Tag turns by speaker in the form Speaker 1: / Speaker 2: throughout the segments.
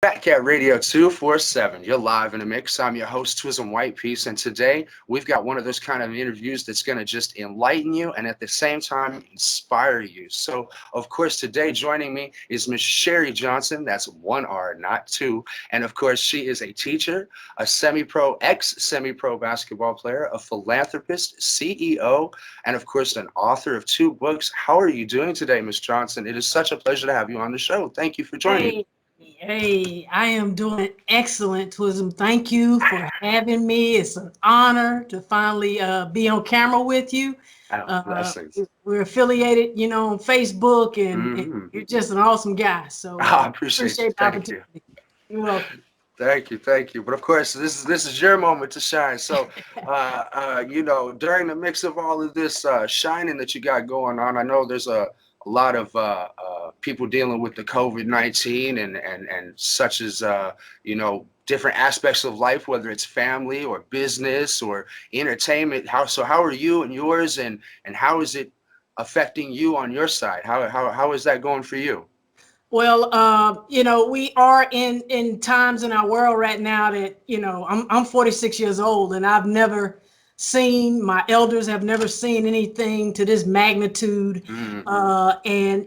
Speaker 1: Fat Cat Radio 247. You're live in the mix. I'm your host, Twism White Piece, and today we've got one of those kind of interviews that's going to just enlighten you and at the same time inspire you. So, of course, today joining me is Miss Sheri Johnson. That's one R, not two. And of course, she is a teacher, a semi-pro, ex-semi-pro basketball player, a philanthropist, CEO, and of course, an author of 2 books. How are you doing today, Miss Johnson? It is such a pleasure to have you on the show. Thank you for joining me.
Speaker 2: Hey, I am doing excellent, Twism. Thank you for having me. It's an honor to finally be on camera with you.
Speaker 1: Oh, blessings.
Speaker 2: We're affiliated, on Facebook, and
Speaker 1: Hmm.
Speaker 2: you're just an awesome guy. So
Speaker 1: I appreciate you.
Speaker 2: appreciate the
Speaker 1: Thank you.
Speaker 2: opportunity. You're welcome.
Speaker 1: Thank you. Thank you. But of course, this is your moment to shine. So, during the mix of all of this shining that you got going on, I know there's a lot of people dealing with the COVID-19 and such as different aspects of life, whether it's family or business or entertainment. How are you and yours, and how is it affecting you on your side? How is that going for you?
Speaker 2: Well, we are in times in our world right now that I'm 46 years old, and I've never seen my elders have never seen anything to this magnitude,
Speaker 1: Hmm.
Speaker 2: and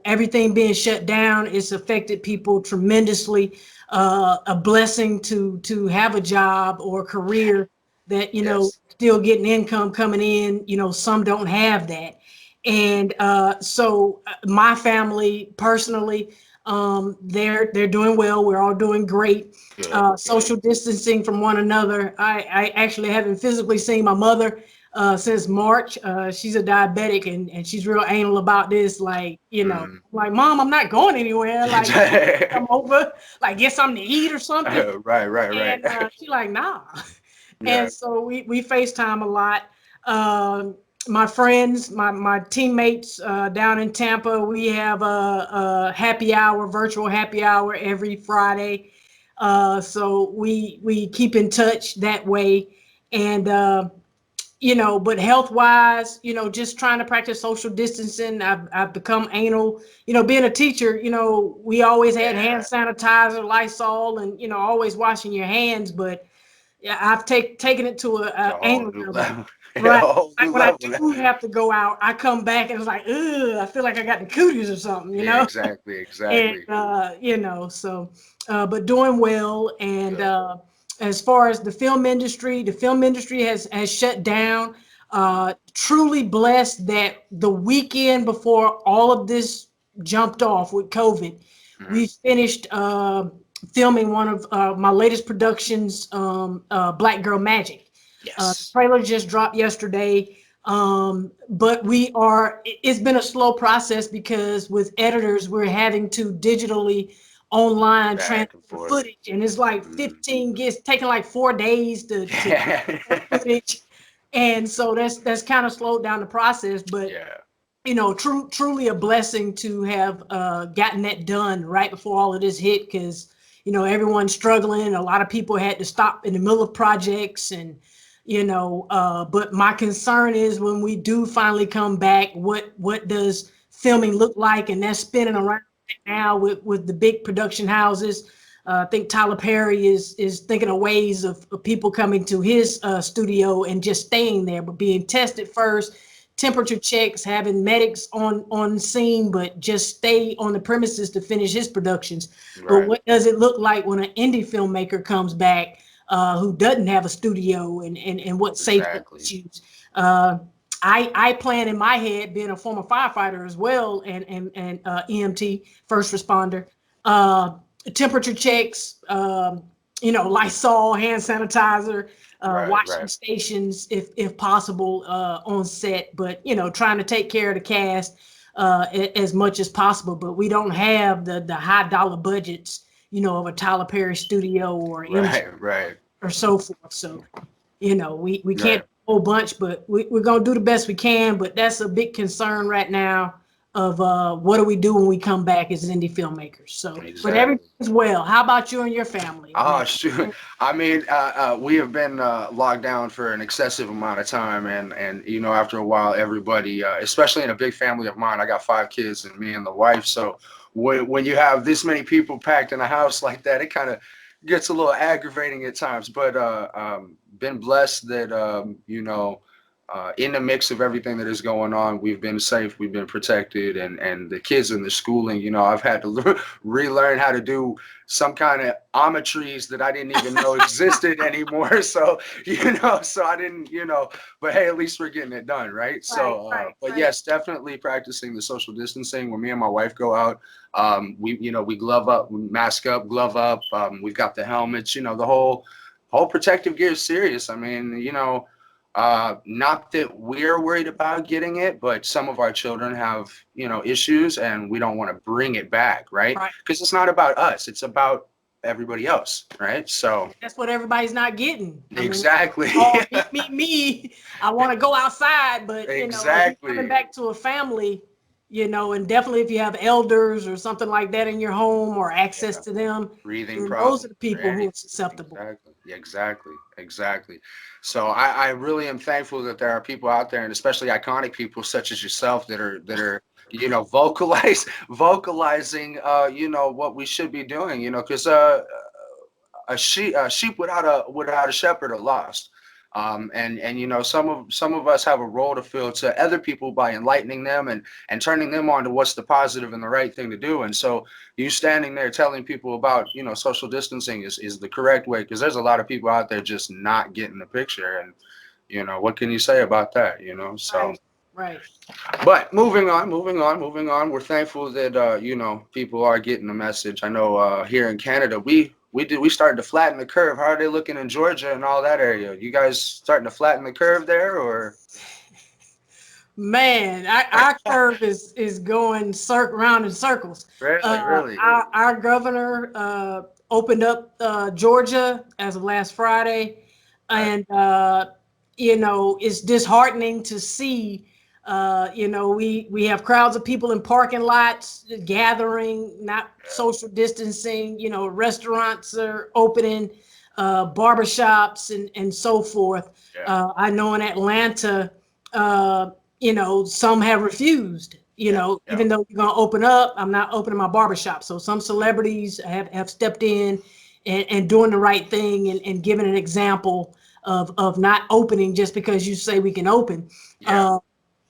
Speaker 2: everything being shut down, it's affected people tremendously. A blessing to have a job or a career that
Speaker 1: Yes.
Speaker 2: still getting income coming in. Some don't have that. And so my family personally, they're doing well. We're all doing great.
Speaker 1: Good. Good.
Speaker 2: Social distancing from one another. I actually haven't physically seen my mother since March. She's a diabetic, and she's real anal about this.
Speaker 1: Mm.
Speaker 2: Like, Mom, I'm not going anywhere. Like, come over, like get something to eat or something.
Speaker 1: Right, right,
Speaker 2: And
Speaker 1: right.
Speaker 2: she like, nah.
Speaker 1: Yeah.
Speaker 2: And so we FaceTime a lot. My friends, my teammates down in Tampa, we have a happy hour, virtual happy hour every Friday. So we keep in touch that way. And but health wise, just trying to practice social distancing. I've become anal. Being a teacher, we always had hand
Speaker 1: Yeah.
Speaker 2: sanitizer, Lysol, and always washing your hands. But yeah, I've taken it to
Speaker 1: It's
Speaker 2: a
Speaker 1: a whole
Speaker 2: anal
Speaker 1: new
Speaker 2: level.
Speaker 1: level. A
Speaker 2: Right.
Speaker 1: whole
Speaker 2: Like
Speaker 1: new
Speaker 2: when I
Speaker 1: level.
Speaker 2: do have to go out, I come back and it's like, ugh, I feel like I got the cooties or something,
Speaker 1: Yeah, exactly,
Speaker 2: And
Speaker 1: exactly.
Speaker 2: but doing well. And
Speaker 1: Good.
Speaker 2: as far as the film industry has shut down. Truly blessed that the weekend before all of this jumped off with COVID,
Speaker 1: Hmm.
Speaker 2: we finished filming one of my latest productions, Black Girl Magic. The
Speaker 1: Yes.
Speaker 2: trailer just dropped yesterday. But it's been a slow process because with editors, we're having to digitally online transfer
Speaker 1: Back and
Speaker 2: the
Speaker 1: forth.
Speaker 2: footage. And it's like
Speaker 1: Mm.
Speaker 2: 15 gets taking like 4 days to footage. And so that's kind of slowed down the process. But
Speaker 1: Yeah.
Speaker 2: truly a blessing to have gotten that done right before all of this hit, because everyone's struggling. A lot of people had to stop in the middle of projects, and but my concern is when we do finally come back, what does filming look like? And that's spinning around right now with the big production houses. I think Tyler Perry is thinking of ways of people coming to his studio and just staying there, but being tested first, temperature checks, having medics on scene, but just stay on the premises to finish his productions. But
Speaker 1: Right.
Speaker 2: what does it look like when an indie filmmaker comes back who doesn't have a studio, and what safety
Speaker 1: Exactly.
Speaker 2: issues? Uh, I plan in my head, being a former firefighter as well, and EMT, first responder, uh, temperature checks, Lysol, hand sanitizer,
Speaker 1: Right,
Speaker 2: washing
Speaker 1: right.
Speaker 2: stations if possible on set, but trying to take care of the cast as much as possible. But we don't have the high dollar budgets, of a Tyler Perry studio or MG
Speaker 1: Right, right.
Speaker 2: or so forth. So we can't
Speaker 1: Right.
Speaker 2: do a whole bunch, but we're gonna do the best we can. But that's a big concern right now of what do we do when we come back as indie filmmakers. So, but
Speaker 1: Exactly.
Speaker 2: everything's well. How about you and your family? I
Speaker 1: Oh,
Speaker 2: mean,
Speaker 1: shoot. I mean, we have been locked down for an excessive amount of time, and after a while, everybody, especially in a big family of mine, I got 5 kids and me and the wife, so when you have this many people packed in a house like that, it kind of gets a little aggravating at times. But been blessed that in the mix of everything that is going on, we've been safe, we've been protected, and the kids in the schooling, I've had to relearn how to do some kind of geometries that I didn't even know existed anymore. So, so I didn't, but hey, at least we're getting it done, right? So, but yes, definitely practicing the social distancing. When me and my wife go out, we glove up, we mask up, glove up. We've got the helmets, the whole protective gear is serious. I mean, not that we're worried about getting it, but some of our children have, issues, and we don't want to bring it back, right? Because it's not about us, it's about everybody else, right? So
Speaker 2: that's what everybody's not getting.
Speaker 1: Exactly.
Speaker 2: Me. I want to go outside, but
Speaker 1: exactly.
Speaker 2: coming back to a family, and definitely if you have elders or something like that in your home or access to them,
Speaker 1: breathing problems,
Speaker 2: those are the people who are susceptible.
Speaker 1: Exactly. So I really am thankful that there are people out there, and especially iconic people such as yourself, that are vocalizing what we should be doing, because a sheep without a shepherd are lost. And some of us have a role to fill to other people by enlightening them and turning them on to what's the positive and the right thing to do. And so you standing there telling people about social distancing is the correct way, because there's a lot of people out there just not getting the picture. And what can you say about that? So
Speaker 2: right.
Speaker 1: But moving on. We're thankful that people are getting the message. I know here in Canada we started to flatten the curve. How are they looking in Georgia and all that area? You guys starting to flatten the curve there, or?
Speaker 2: Man, our curve is going round in circles.
Speaker 1: Really?
Speaker 2: Our governor opened up Georgia as of last Friday, and it's disheartening to see. We have crowds of people in parking lots gathering, not social distancing. Restaurants are opening, barbershops and so forth. I know in Atlanta, some have refused. Even though you're gonna open up, I'm not opening my barbershop. So some celebrities have stepped in and doing the right thing and giving an example of not opening just because you say we can open.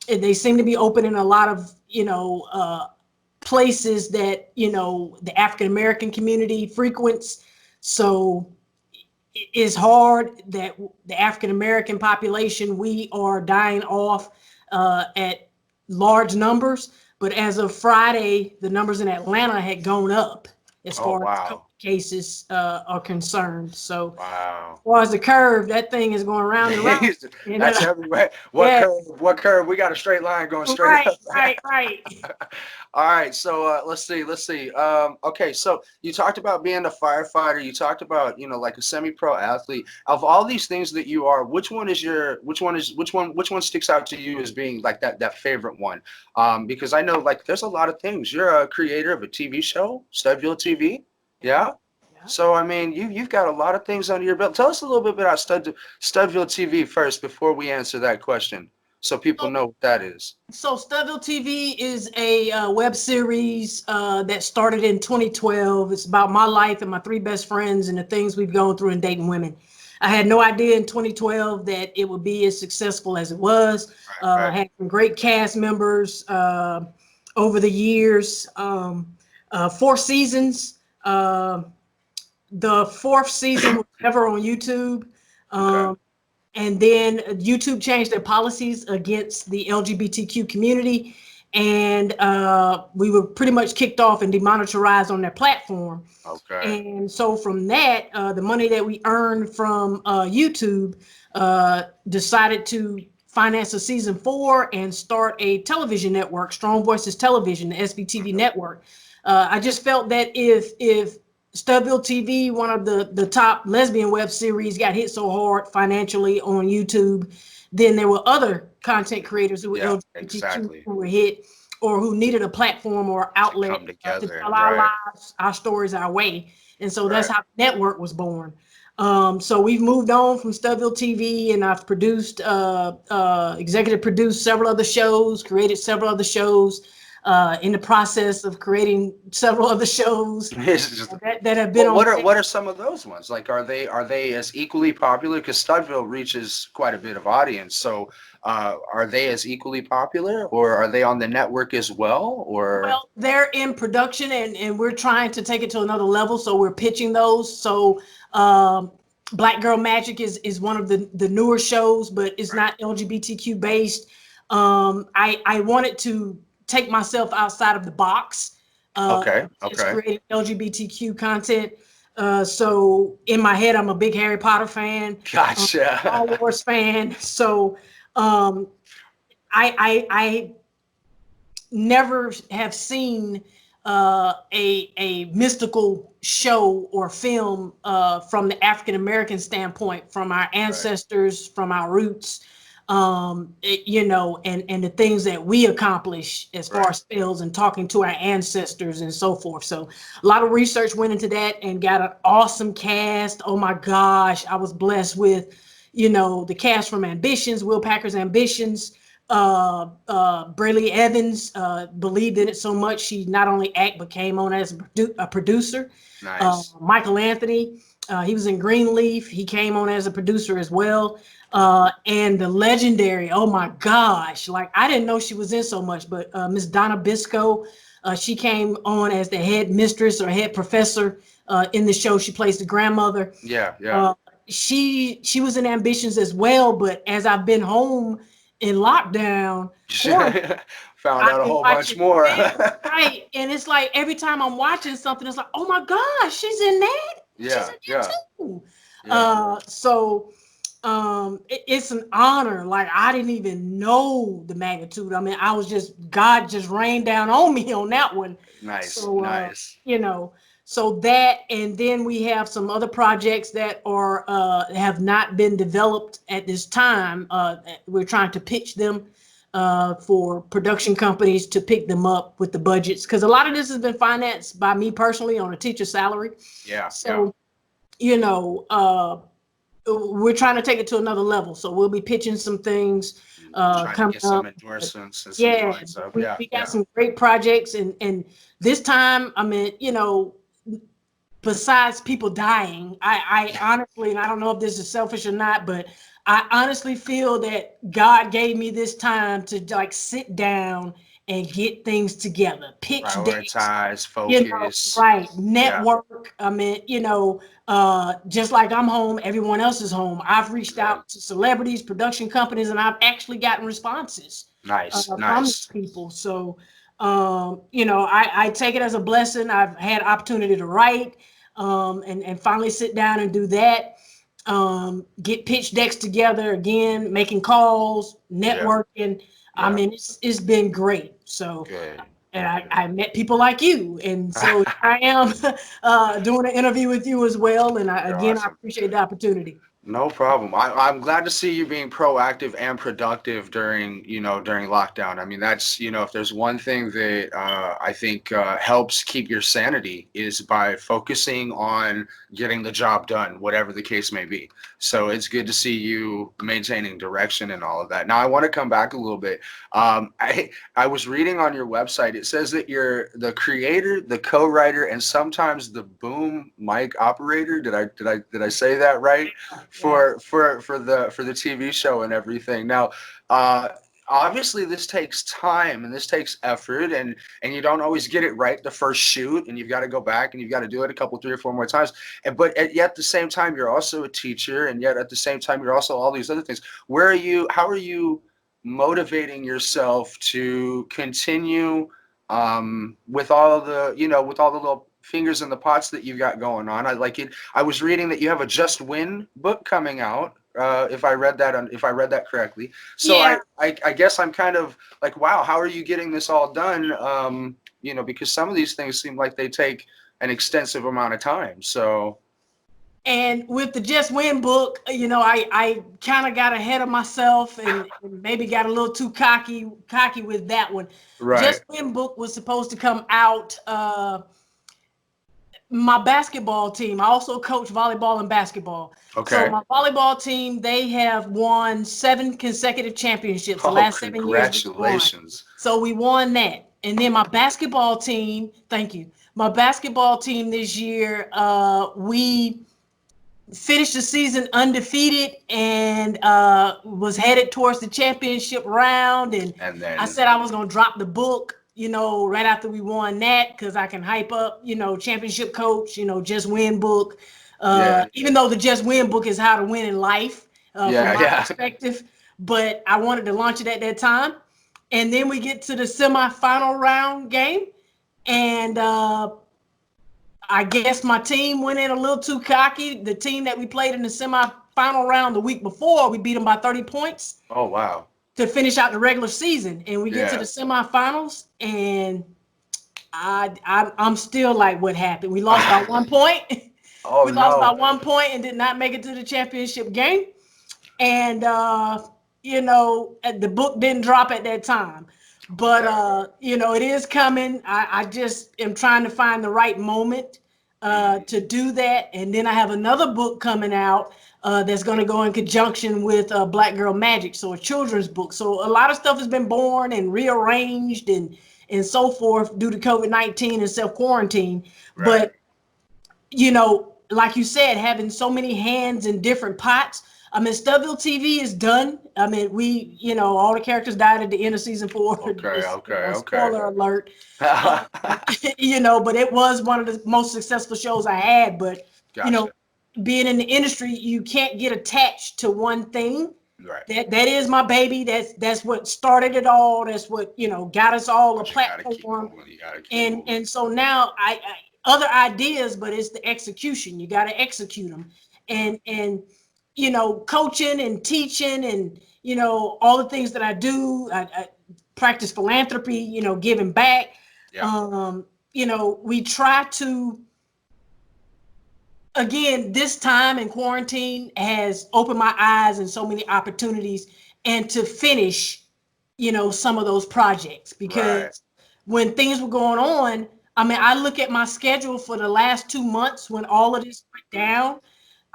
Speaker 2: And they seem to be opening a lot of places that the African American community frequents. So it's hard that the African American population, we are dying off at large numbers. But as of Friday, the numbers in Atlanta had gone up as far as cases are concerned. So as far as the curve, that thing is going round and round.
Speaker 1: That's everywhere. What curve? We got a straight line going straight up.
Speaker 2: Right.
Speaker 1: All right, so let's see. Okay, so you talked about being a firefighter. You talked about like a semi-pro athlete. Of all these things that you are, which one sticks out to you as being like that favorite one? Because I know like there's a lot of things. You're a creator of a TV show, StudvilleTV. Yeah. So I mean, you've got a lot of things under your belt. Tell us a little bit about StudvilleTV first before we answer that question, so people know what that is.
Speaker 2: So StudvilleTV is a web series that started in 2012. It's about my life and my three best friends and the things we've gone through in dating women. I had no idea in 2012 that it would be as successful as it was. I had some great cast members over the years. 4 seasons. The 4th season was ever on YouTube. And then YouTube changed their policies against the LGBTQ community. And we were pretty much kicked off and demonetized on their platform. And so from that, the money that we earned from YouTube decided to finance a season 4 and start a television network, Strong Voices Television, the SVTV Network. I just felt that if StudvilleTV, one of the top lesbian web series, got hit so hard financially on YouTube, then there were other content creators who were LGBTQ who were hit or who needed a platform or outlet to tell our lives, our stories, our way. And so that's how the network was born. So we've moved on from StudvilleTV, and I've produced, executive produced several other shows, created several other shows. in the process of creating several other shows that have been
Speaker 1: well,
Speaker 2: on.
Speaker 1: what are some of those ones? Like, are they as equally popular? Because Studville reaches quite a bit of audience. So, are they as equally popular, or are they on the network as well? Or
Speaker 2: well, they're in production, and we're trying to take it to another level. So we're pitching those. So Black Girl Magic is one of the newer shows, but it's not LGBTQ based. I wanted to take myself outside of the box. Just creating LGBTQ content. So in my head, I'm a big Harry Potter fan.
Speaker 1: Gotcha.
Speaker 2: Star Wars fan. So I never have seen a mystical show or film from the African American standpoint, from our ancestors, from our roots, and the things that we accomplish as far as spells and talking to our ancestors and so forth. So a lot of research went into that and got an awesome cast. Oh my gosh, I was blessed with, the cast from Ambitions, Will Packer's Ambitions. Brayley Evans believed in it so much she not only act but came on as a producer.
Speaker 1: Nice.
Speaker 2: Michael Anthony, he was in Greenleaf. He came on as a producer as well. And the legendary, oh my gosh, like I didn't know she was in so much, but Miss Donna Bisco, she came on as the head mistress or head professor in the show. She plays the grandmother.
Speaker 1: Yeah.
Speaker 2: She was in Ambitions as well, but as I've been home in lockdown,
Speaker 1: found out a whole bunch more.
Speaker 2: Right. And it's like every time I'm watching something, it's like, oh my gosh, she's in that.
Speaker 1: Yeah.
Speaker 2: She's in that too. So it's an honor. Like I didn't even know the magnitude. I mean, God just rained down on me on that one.
Speaker 1: Nice.
Speaker 2: So,
Speaker 1: nice.
Speaker 2: So that, and then we have some other projects that are have not been developed at this time. We're trying to pitch them for production companies to pick them up with the budgets, because a lot of this has been financed by me personally on a teacher's salary.
Speaker 1: Yeah.
Speaker 2: So, we're trying to take it to another level. So we'll be pitching some things.
Speaker 1: Trying to get some endorsements and some lines up.
Speaker 2: We got some great projects, and this time, I mean, besides people dying, I honestly, and I don't know if this is selfish or not, but I honestly feel that God gave me this time to like sit down and get things together, pitch
Speaker 1: prioritize,
Speaker 2: dates,
Speaker 1: focus,
Speaker 2: network. I mean, just like I'm home, everyone else is home. I've reached out to celebrities, production companies, and I've actually gotten responses from these people. So, I take it as a blessing. I've had opportunity to write and finally sit down and do that. Get pitch decks together again, making calls, networking. I mean, it's been great. So, and I met people like you, and so I am doing an interview with you as well. And I appreciate the opportunity.
Speaker 1: No problem. I'm glad to see you being proactive and productive during lockdown. I mean, that's, if there's one thing that I think helps keep your sanity is by focusing on getting the job done, whatever the case may be. So it's good to see you maintaining direction and all of that. Now, I want to come back a little bit. I was reading on your website, it says that you're the creator, the co-writer, and sometimes the boom mic operator. Did I say that right? For the TV show and everything. Now, obviously this takes time and this takes effort, and you don't always get it right the first shoot, and you've got to go back and you've got to do it a couple, 3 or 4 more times. But yet at the same time, you're also a teacher, and yet at the same time, you're also all these other things. How are you motivating yourself to continue with all the little fingers in the pots that you've got going on? I was reading that you have a Just Win book coming out, if I read that correctly. So I guess I'm kind of like, wow, how are you getting this all done? Because some of these things seem like they take an extensive amount of time. So,
Speaker 2: and with the Just Win book, I kind of got ahead of myself and maybe got a little too cocky with that one.
Speaker 1: Right.
Speaker 2: Just Win book was supposed to come out. My basketball team, I also coach volleyball and basketball.
Speaker 1: Okay.
Speaker 2: So my volleyball team, they have won 7 consecutive championships the last 7 years.
Speaker 1: Congratulations.
Speaker 2: So we won that. And then my basketball team, thank you. My basketball team this year, we finished the season undefeated and was headed towards the championship round. And
Speaker 1: then
Speaker 2: I said I was going to drop the book, right after we won that, because I can hype up, championship coach, Just Win book. Even though the Just Win book is how to win in life from my perspective. But I wanted to launch it at that time. And then we get to the semifinal round game. And I guess my team went in a little too cocky. The team that we played in the semifinal round the week before, we beat them by 30 points.
Speaker 1: Oh, wow.
Speaker 2: To finish out the regular season. And we get to the semifinals, and I'm still like, what happened? We lost by 1 point. We lost by 1 point and did not make it to the championship game. And, the book didn't drop at that time. But, it is coming. I just am trying to find the right moment to do that. And then I have another book coming out that's going to go in conjunction with Black Girl Magic, so a children's book. So a lot of stuff has been born and rearranged and so forth due to COVID-19 and self-quarantine. Right. But, like you said, having so many hands in different pots. I mean, StudvilleTV is done. I mean, we, all the characters died at the end of season 4.
Speaker 1: Okay.
Speaker 2: Spoiler alert. But it was one of the most successful shows I had. But, being in the industry, you can't get attached to one thing. Right. That is my baby. That's what started it all. That's what, got us all a platform. And so now I other ideas, but it's the execution. You got to execute them. And coaching and teaching and, all the things that I do, I practice philanthropy, giving back. Yeah. We try to, again, this time in quarantine has opened my eyes and so many opportunities, and to finish, some of those projects, because when things were going on, I mean, I look at my schedule for the last 2 months when all of this went down.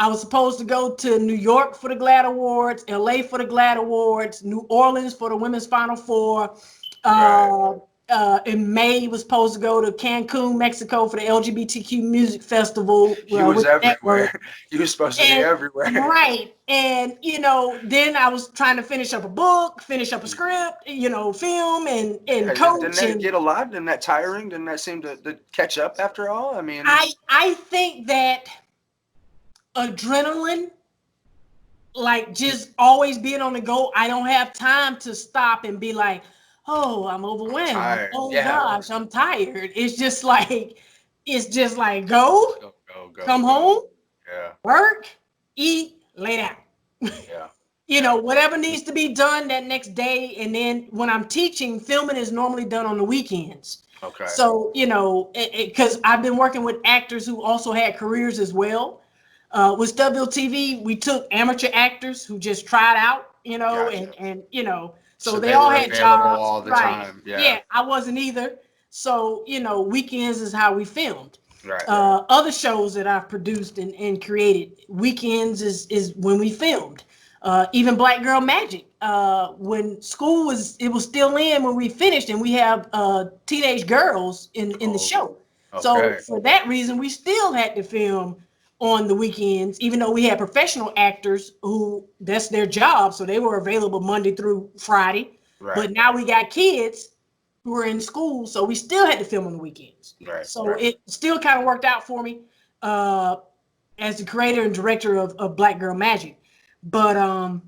Speaker 2: I was supposed to go to New York for the GLAAD Awards, LA for the GLAAD Awards, New Orleans for the Women's Final Four. In May, was supposed to go to Cancun, Mexico for the LGBTQ music festival.
Speaker 1: You was everywhere. You were supposed to be everywhere.
Speaker 2: Right. And, then I was trying to finish up a book, finish up a script, film and coach.
Speaker 1: Didn't that get a lot? Didn't that tiring? Didn't that seem to catch up after all? I mean,
Speaker 2: I think that adrenaline, like just always being on the go, I don't have time to stop and be like, oh, I'm overwhelmed. Gosh, I'm tired. It's just like go, come home, work, eat, lay down. Whatever needs to be done that next day. And then when I'm teaching, filming is normally done on the weekends. Okay. So, because I've been working with actors who also had careers as well. With StudvilleTV, we took amateur actors who just tried out, and so they all had jobs
Speaker 1: all the time.
Speaker 2: Yeah, I wasn't either. So, weekends is how we filmed. Right. Other shows that I've produced and created, weekends is when we filmed. Even Black Girl Magic, when school was still in when we finished, and we have teenage girls in the show. Okay. So for that reason, we still had to film on the weekends, even though we had professional actors who that's their job. So they were available Monday through Friday. Right. But now we got kids who are in school, so we still had to film on the weekends. Right. So it still kind of worked out for me as the creator and director of Black Girl Magic. But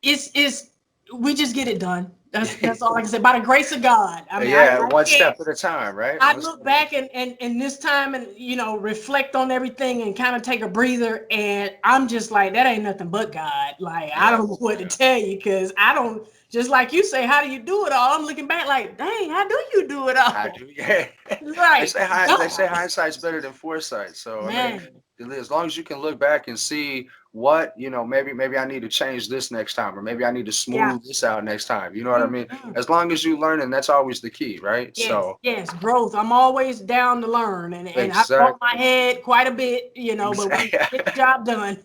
Speaker 2: it's we just get it done. That's all I can say. By the grace of God. I mean,
Speaker 1: one step at a time, right?
Speaker 2: I look back and this time and reflect on everything and kind of take a breather, and I'm just like, that ain't nothing but God. Like, I don't know what to tell you, because I don't, just like you say, how do you do it all? I'm looking back like, dang, how do you do it all? Right.
Speaker 1: They say hindsight's better than foresight. So I mean, as long as you can look back and see what, maybe I need to change this next time, or maybe I need to smooth this out next time. You know what I mean? As long as you learn, and that's always the key, right?
Speaker 2: Yes, growth. I'm always down to learn, and I bump my head quite a bit, but we get the job done.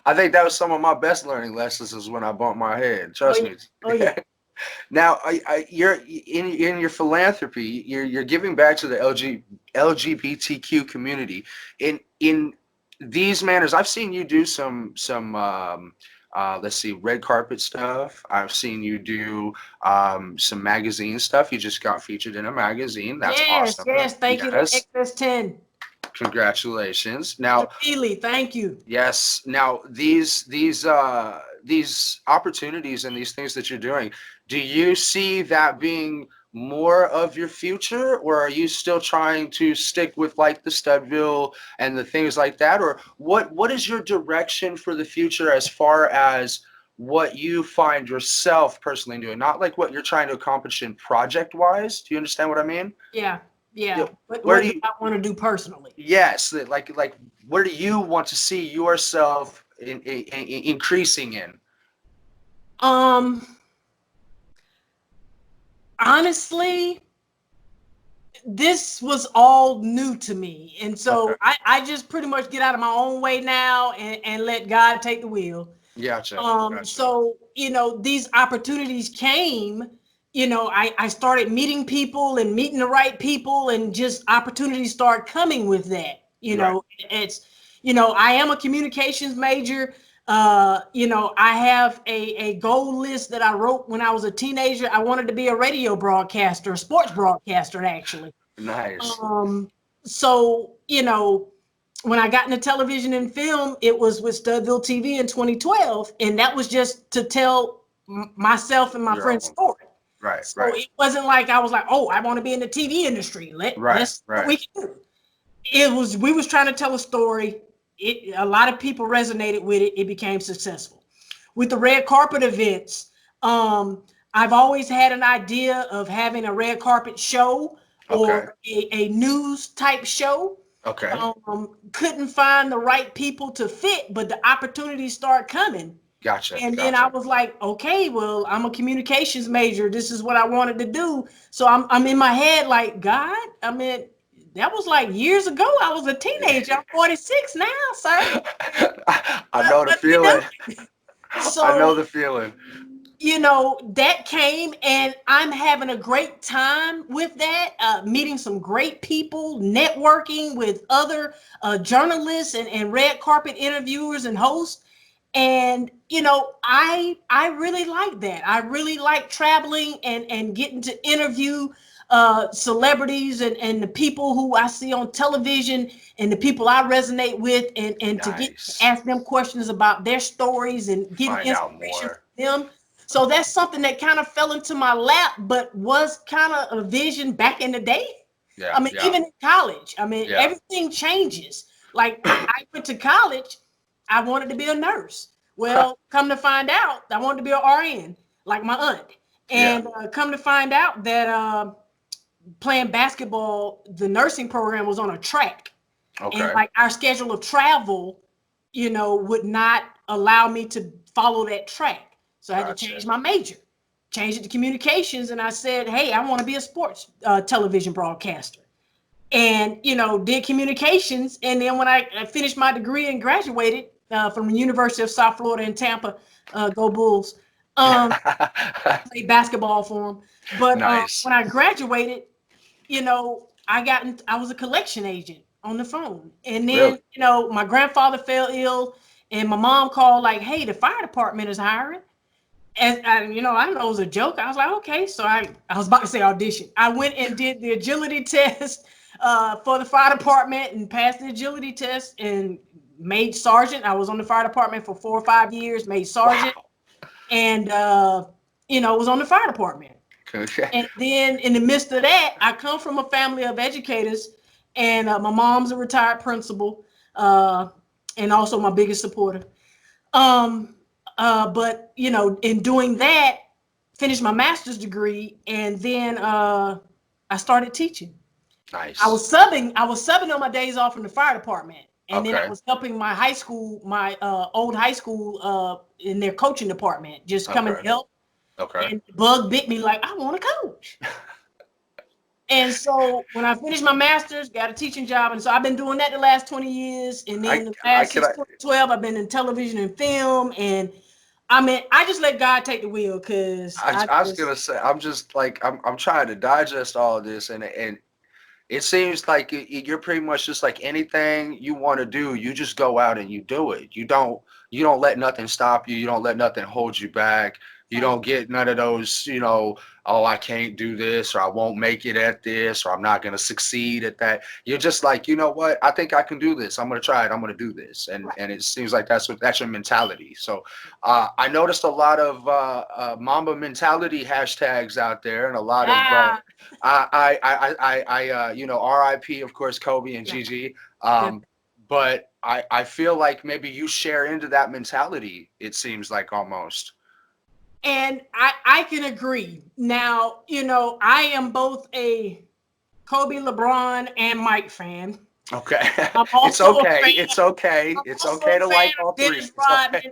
Speaker 1: I think that was some of my best learning lessons, is when I bumped my head. Trust me.
Speaker 2: Oh yeah.
Speaker 1: Now, you're in your philanthropy. You're giving back to the LGBTQ community. In these manners, I've seen you do some let's see, red carpet stuff. I've seen you do some magazine stuff. You just got featured in a magazine. That's
Speaker 2: Yes,
Speaker 1: awesome.
Speaker 2: yes. Thank you to
Speaker 1: Yes,
Speaker 2: XS10.
Speaker 1: congratulations. Now,
Speaker 2: Really, thank you.
Speaker 1: yes. Now these opportunities and these things that you're doing, do you see that being more of your future, or are you still trying to stick with like the Studville and the things like that? Or what is your direction for the future as far as what you find yourself personally doing? Not like what you're trying to accomplish in project wise. Do you understand what I mean?
Speaker 2: Yeah,
Speaker 1: Yeah.
Speaker 2: yeah.
Speaker 1: Where
Speaker 2: What
Speaker 1: do
Speaker 2: do
Speaker 1: you
Speaker 2: I want to do personally?
Speaker 1: Yes, like where do you want to see yourself increasing in?
Speaker 2: Um, honestly, this was all new to me. And
Speaker 1: Okay,
Speaker 2: so I just pretty much get out of my own way now and let God take the wheel.
Speaker 1: gotcha, gotcha.
Speaker 2: So, these opportunities came, I started meeting people and meeting the right people, and just opportunities start coming with that.
Speaker 1: Right.
Speaker 2: It's, I am a communications major. I have a goal list that I wrote when I was a teenager. I wanted to be a radio broadcaster, a sports broadcaster, actually.
Speaker 1: Nice.
Speaker 2: So, when I got into television and film, it was with StudvilleTV in 2012. And that was just to tell myself and my
Speaker 1: Your
Speaker 2: friend's
Speaker 1: own.
Speaker 2: story.
Speaker 1: Right,
Speaker 2: So
Speaker 1: right,
Speaker 2: it wasn't like I was like, oh, I want to be in the TV industry.
Speaker 1: right,
Speaker 2: Let's see what
Speaker 1: right.
Speaker 2: we can do. We was trying to tell a story. A lot of people resonated with it. It became successful. With the red carpet events, I've always had an idea of having a red carpet show
Speaker 1: Okay,
Speaker 2: or a news type show.
Speaker 1: okay.
Speaker 2: Couldn't find the right people to fit, but the opportunities start coming.
Speaker 1: Gotcha,
Speaker 2: And then I
Speaker 1: gotcha.
Speaker 2: was like, okay, well, I'm a communications major. This is what I wanted to do. So I'm in my head like, God, I mean, that was like years ago. I was a teenager. I'm 46 now, sir.
Speaker 1: I know the
Speaker 2: What we
Speaker 1: feeling.
Speaker 2: do?
Speaker 1: I
Speaker 2: So,
Speaker 1: know the feeling.
Speaker 2: that came, and I'm having a great time with that, meeting some great people, networking with other journalists and red carpet interviewers and hosts. And I really like that. I really like traveling and getting to interview celebrities and the people who I see on television and the people I resonate with, and to get to
Speaker 1: Nice.
Speaker 2: ask them questions about their stories and getting
Speaker 1: Find out
Speaker 2: inspiration
Speaker 1: more.
Speaker 2: from them. So that's something that kind of fell into my lap, but was kind of a vision back in the day.
Speaker 1: Yeah,
Speaker 2: I mean,
Speaker 1: yeah,
Speaker 2: even in college, I mean,
Speaker 1: yeah.
Speaker 2: everything changes. Like I went to college, I wanted to be a nurse. Well, come to find out, I wanted to be an RN, like my aunt.
Speaker 1: Yeah.
Speaker 2: And come to find out that playing basketball, the nursing program was on a track. And
Speaker 1: Okay.
Speaker 2: like our schedule of travel, would not allow me to follow that track. So I had to
Speaker 1: Gotcha.
Speaker 2: change my major, change it to communications. And I said, hey, I want to be a sports television broadcaster. And, did communications. And then when I finished my degree and graduated from the University of South Florida in Tampa, go Bulls, played basketball for them. But
Speaker 1: Nice.
Speaker 2: when I graduated, I was a collection agent on the phone. And
Speaker 1: Really?
Speaker 2: then, my grandfather fell ill and my mom called like, hey, the fire department is hiring. And I know it was a joke. I was like, okay. So I was about to say audition. I went and did the agility test for the fire department and passed the agility test and made sergeant. I was on the fire department for 4 or 5 years, made sergeant,
Speaker 1: Wow.
Speaker 2: and was on the fire department.
Speaker 1: Okay.
Speaker 2: And then in the midst of that, I come from a family of educators, and my mom's a retired principal, and also my biggest supporter. But in doing that, finished my master's degree, and then I started teaching. I
Speaker 1: Nice.
Speaker 2: was subbing. I was subbing on my days off from the fire department, and then I
Speaker 1: Okay.
Speaker 2: was helping my high school, my old high school, in their coaching department, just coming to
Speaker 1: Okay.
Speaker 2: help.
Speaker 1: Okay.
Speaker 2: And the bug bit me like, I want to coach. And so when I finished my master's, got a teaching job. And so I've been doing that the last 20 years. And then the
Speaker 1: I
Speaker 2: last
Speaker 1: can
Speaker 2: since 2012, I've been in television and film. And I mean, I just let God take the wheel because
Speaker 1: I was gonna say, I'm just like I'm trying to digest all of this, and it seems like you're pretty much just like anything you want to do, you just go out and you do it. You don't let nothing stop you. You don't let nothing hold you back. You
Speaker 2: right.
Speaker 1: don't get none of those, oh, I can't do this, or I won't make it at this, or I'm not going to succeed at that. You're just like, you know what? I think I can do this. I'm going to try it. I'm going to do this. And it seems like that's your mentality. So I noticed a lot of Mamba mentality hashtags out there, and a lot of
Speaker 2: Ah,
Speaker 1: RIP, of course, Kobe and
Speaker 2: yeah,
Speaker 1: Gigi.
Speaker 2: yeah.
Speaker 1: But I feel like maybe you share into that mentality, it seems like almost.
Speaker 2: And I can agree. Now, I am both a Kobe, LeBron, and Mike fan.
Speaker 1: Okay.
Speaker 2: I'm
Speaker 1: It's
Speaker 2: also a
Speaker 1: okay.
Speaker 2: fan.
Speaker 1: It's okay.
Speaker 2: I'm
Speaker 1: It's
Speaker 2: also
Speaker 1: okay
Speaker 2: a
Speaker 1: to
Speaker 2: fan
Speaker 1: like all
Speaker 2: of
Speaker 1: three.
Speaker 2: Dennis
Speaker 1: It's okay.
Speaker 2: Rodman.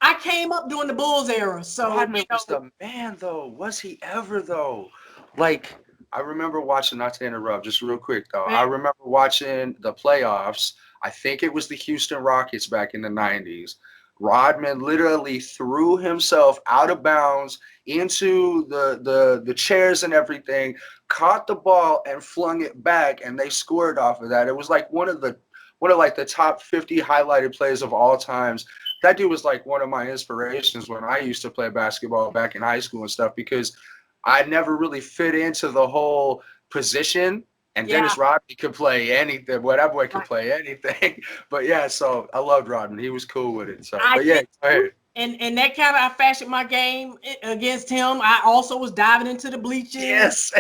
Speaker 2: I came up during the Bulls era, so
Speaker 1: Rodman was the man, though. Was he ever, though? Like, I remember watching, not to interrupt, just real quick, though.
Speaker 2: man,
Speaker 1: I remember watching the playoffs. I think it was the Houston Rockets back in the 90s. Rodman literally threw himself out of bounds into the chairs and everything, caught the ball and flung it back, and they scored off of that. It was like one of like the top 50 highlighted plays of all times. That dude was like one of my inspirations when I used to play basketball back in high school and stuff, because I never really fit into the whole position. And
Speaker 2: yeah,
Speaker 1: Dennis Rodman could play anything. Well, that boy could
Speaker 2: right.
Speaker 1: play anything. But yeah, so I loved Rodman. He was cool with it. So,
Speaker 2: I
Speaker 1: but yeah,
Speaker 2: did
Speaker 1: go
Speaker 2: too.
Speaker 1: ahead.
Speaker 2: And that kind of I fashioned my game against him. I also was diving into the bleachers.
Speaker 1: Yes,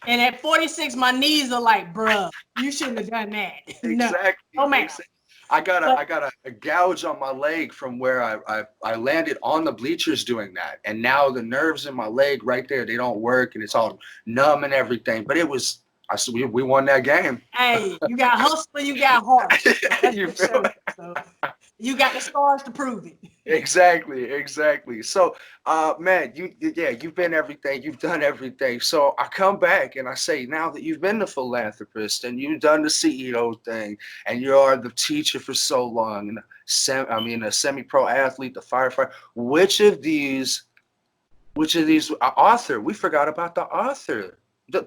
Speaker 2: And at 46, my knees are like, bruh, you shouldn't have done that. No,
Speaker 1: exactly.
Speaker 2: no, ma'am.
Speaker 1: Exactly. I got a
Speaker 2: But
Speaker 1: I got a gouge on my leg from where I landed on the bleachers doing that, and now the nerves in my leg right there, they don't work, and it's all numb and everything. But it was we won that game.
Speaker 2: hey, you got hustle, you got heart. So let's
Speaker 1: You
Speaker 2: just show
Speaker 1: feel
Speaker 2: you. So you got the scars to prove it.
Speaker 1: exactly. So, man, yeah, you've been everything, you've done everything. So I come back and I say, now that you've been the philanthropist and you've done the CEO thing, and you are the teacher for so long, and a semi-pro athlete, the firefighter, which of these author? We forgot about the author.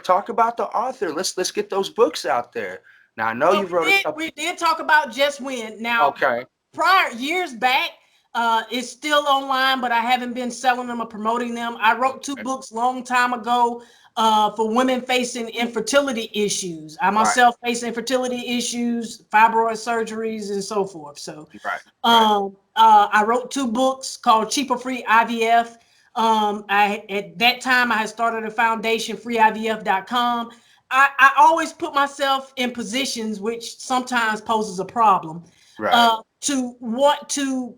Speaker 1: Talk about the author. Let's get those books out there. Now I know
Speaker 2: So
Speaker 1: you've wrote a couple.
Speaker 2: we did talk about Just Win. Now,
Speaker 1: Okay,
Speaker 2: prior years back, it's still online, but I haven't been selling them or promoting them. I wrote two books long time ago for women facing infertility issues. I
Speaker 1: right,
Speaker 2: myself face infertility issues, fibroid surgeries, and so forth. So
Speaker 1: right.
Speaker 2: I wrote two books called Cheap or Free IVF. At that time I had started a foundation, freeivf.com. I always put myself in positions which sometimes poses a problem
Speaker 1: Right.
Speaker 2: to want to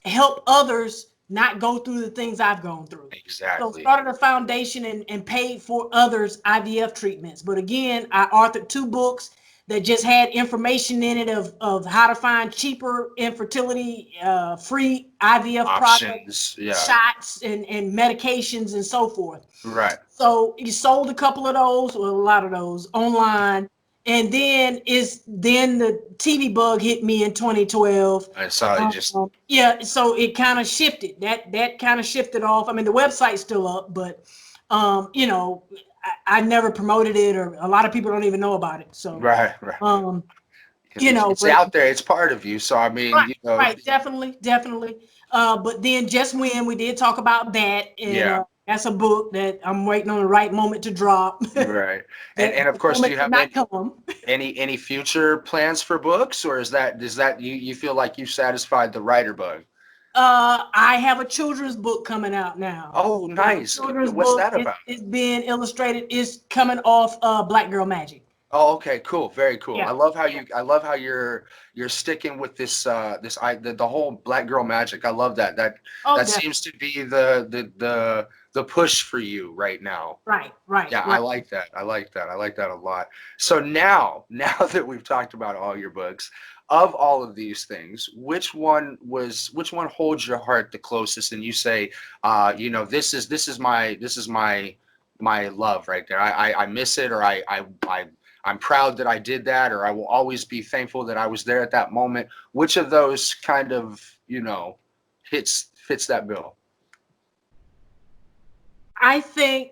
Speaker 2: help others not go through the things I've gone through. So
Speaker 1: Exactly.
Speaker 2: started a foundation and paid for others IVF treatments. But again, I authored two books that just had information in it of how to find cheaper infertility free IVF products,
Speaker 1: Options. Yeah.
Speaker 2: shots and medications and so forth.
Speaker 1: Right.
Speaker 2: So he sold a couple of those, or a lot of those online. And then the TV bug hit me in 2012.
Speaker 1: I saw it just
Speaker 2: Yeah, so it kind of shifted. That kind of shifted off. I mean, the website's still up, but I never promoted it, or a lot of people don't even know about it. So
Speaker 1: right.
Speaker 2: um,
Speaker 1: It's
Speaker 2: but
Speaker 1: out there. It's part of you. So I mean,
Speaker 2: right, definitely. But then Just When, we did talk about that, and
Speaker 1: yeah.
Speaker 2: that's a book that I'm waiting on the right moment to drop.
Speaker 1: Right. And
Speaker 2: That
Speaker 1: and of
Speaker 2: the
Speaker 1: course, do
Speaker 2: moment
Speaker 1: you
Speaker 2: did
Speaker 1: have
Speaker 2: not come.
Speaker 1: any future plans for books, or is that you feel like you've satisfied the writer bug?
Speaker 2: I have a children's book coming out now.
Speaker 1: Oh,
Speaker 2: I have a
Speaker 1: nice.
Speaker 2: children's
Speaker 1: What's
Speaker 2: book.
Speaker 1: that about?
Speaker 2: It's being illustrated. It's coming off Black Girl Magic.
Speaker 1: Oh, okay, cool, very cool.
Speaker 2: Yeah.
Speaker 1: I love how you're sticking with the whole black girl magic. I love that. That
Speaker 2: Oh,
Speaker 1: that
Speaker 2: definitely.
Speaker 1: seems to be the push for you right now. Yeah, I
Speaker 2: Right.
Speaker 1: like that. I like that. I like that a lot. So now that we've talked about all your books, of all of these things, which one holds your heart the closest, and you say, this is my love right there. I miss it, or I'm proud that I did that, or I will always be thankful that I was there at that moment. Which of those kind of, hits fits that bill?
Speaker 2: I think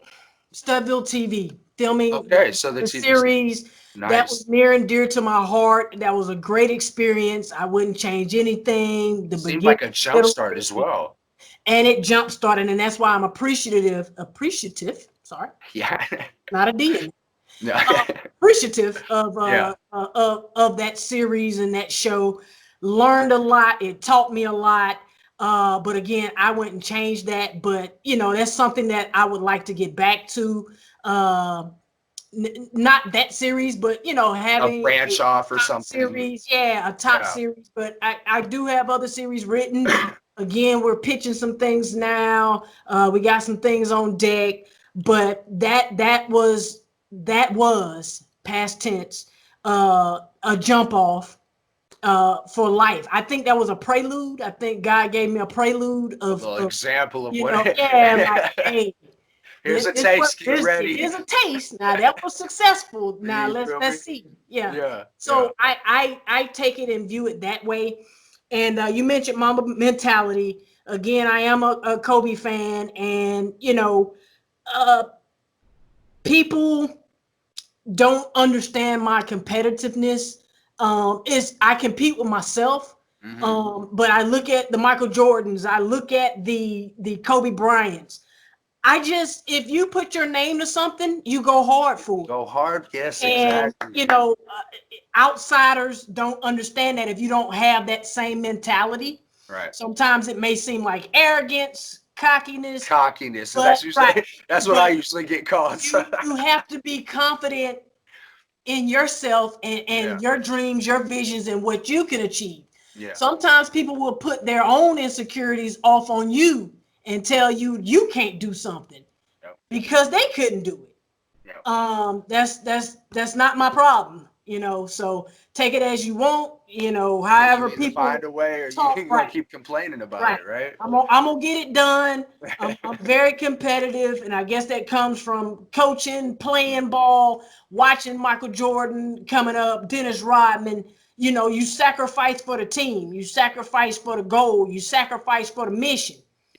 Speaker 2: StudvilleTV filming
Speaker 1: Okay, so
Speaker 2: the
Speaker 1: TV
Speaker 2: series that
Speaker 1: nice.
Speaker 2: was near and dear to my heart. That was a great experience. I wouldn't change anything. The
Speaker 1: Seemed
Speaker 2: beginning,
Speaker 1: like a jump
Speaker 2: middle,
Speaker 1: start as well.
Speaker 2: and it jump started, and that's why I'm appreciative. Sorry,
Speaker 1: Yeah.
Speaker 2: not a D in it.
Speaker 1: No.
Speaker 2: Appreciative of
Speaker 1: Yeah.
Speaker 2: of that series and that show. Learned a lot. It taught me a lot. But again, I wouldn't change that. But you know, that's something that I would like to get back to. Not that series, but you know,
Speaker 1: A
Speaker 2: having
Speaker 1: branch off or
Speaker 2: top
Speaker 1: something.
Speaker 2: series, yeah, a top
Speaker 1: Yeah.
Speaker 2: series. But I do have other series written. Again, we're pitching some things now. We got some things on deck, but that was past tense, a jump off for life. I think that was a prelude. I think God gave me a prelude
Speaker 1: A little example of
Speaker 2: you
Speaker 1: what
Speaker 2: know, yeah, like, hey,
Speaker 1: here's a taste, get ready.
Speaker 2: here's a taste. Now that was successful. Now
Speaker 1: You feel me?
Speaker 2: let's see. Yeah.
Speaker 1: Yeah.
Speaker 2: So I take it and view it that way. And you mentioned Mamba mentality. Again, I am a Kobe fan, and you know, people don't understand my competitiveness. Is I compete with myself. But I look at the Michael Jordans, I look at the Kobe Bryants. If you put your name to something, you go hard for it.
Speaker 1: Go hard, yes,
Speaker 2: And
Speaker 1: exactly.
Speaker 2: you know, outsiders don't understand that if you don't have that same mentality.
Speaker 1: Right.
Speaker 2: Sometimes it may seem like arrogance, cockiness.
Speaker 1: Cockiness.
Speaker 2: But,
Speaker 1: That's usually
Speaker 2: right.
Speaker 1: that's what I usually get called.
Speaker 2: You have to be confident in yourself and your dreams, your visions, and what you can achieve.
Speaker 1: Yeah.
Speaker 2: Sometimes people will put their own insecurities off on you and tell you you can't do something because they couldn't do it. That's not my problem, you know. So take it as you want, you know. However,
Speaker 1: you
Speaker 2: people
Speaker 1: find a way, or
Speaker 2: talk,
Speaker 1: you're gonna keep complaining about it, right?
Speaker 2: I'm gonna get it done. I'm very competitive, and I guess that comes from coaching, playing ball, watching Michael Jordan coming up, Dennis Rodman. You know, you sacrifice for the team, you sacrifice for the goal, you sacrifice for the mission.